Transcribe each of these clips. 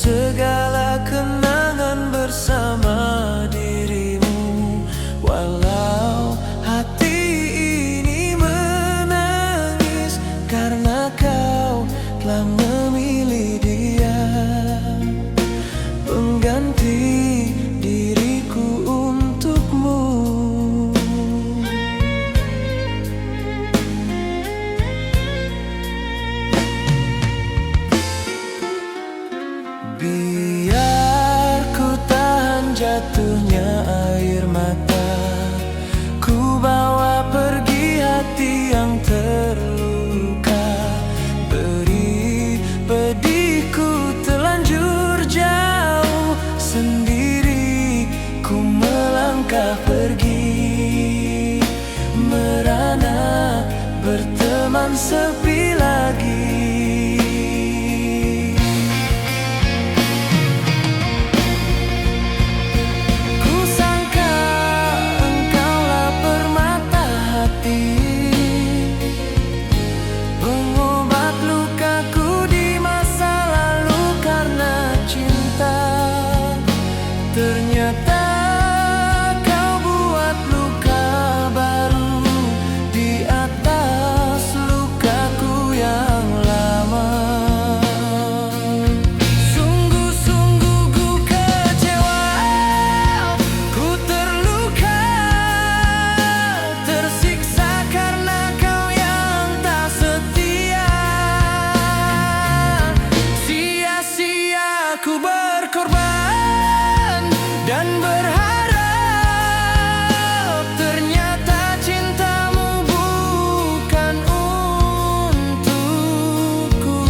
segala kenangan bersama dirimu. Walau hati ini menangis karena kau telah memilih dia, pengganti diriku untukmu. Biar ku tahan jatuhnya air mata, ku bawa pergi hati yang terluka. Beri pedihku telanjur jauh, sendiri ku melangkah pergi, merana berteman sepi lagi. Ternyata kau buat luka baru di atas lukaku yang lama. Sungguh-sungguh ku kecewa, ku terluka, tersiksa karena kau yang tak setia. Sia-sia ku berkorban dan berharap ternyata cintamu bukan untukku.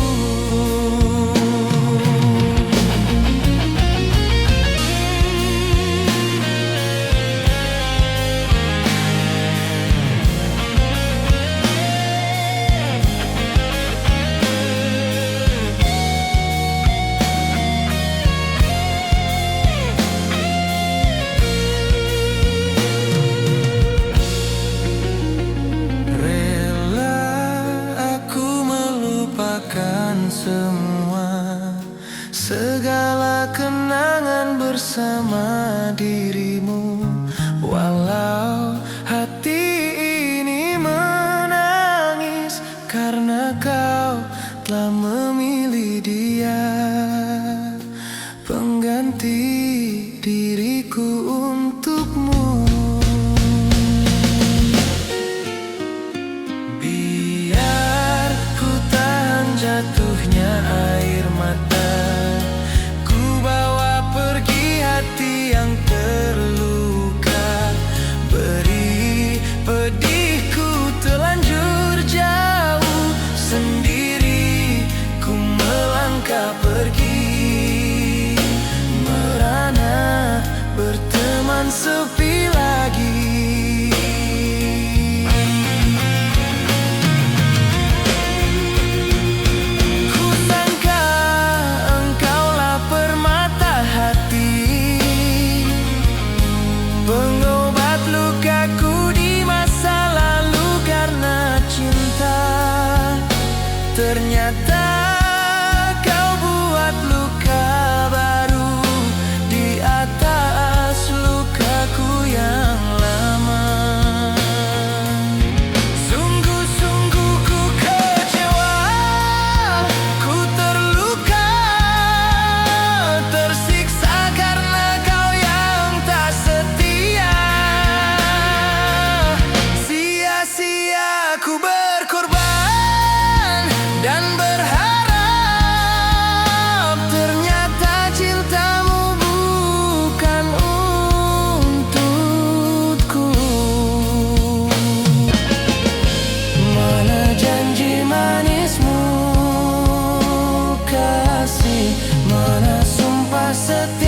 Semua segala kenangan bersama dirimu. Walau hati ini menangis karena kau telah memilih dia, pengganti diriku untukmu. Jatuhnya air mata, ku bawa pergi hati yang terluka. Beri pedihku telanjur jauh, sendiri ku melangkah pergi, merana berteman sepi lagi. Pengobat lukaku di masa lalu karena cinta. Ternyata kau buat luka baru di atas lukaku yang lama. Sungguh-sungguh ku kecewa, ku terluka, tersiksa karena kau yang tak setia. Sia-sia ku berkorban dan berharap ternyata cintamu bukan untukku. Mana janji manismu kasih, mana sumpah setia.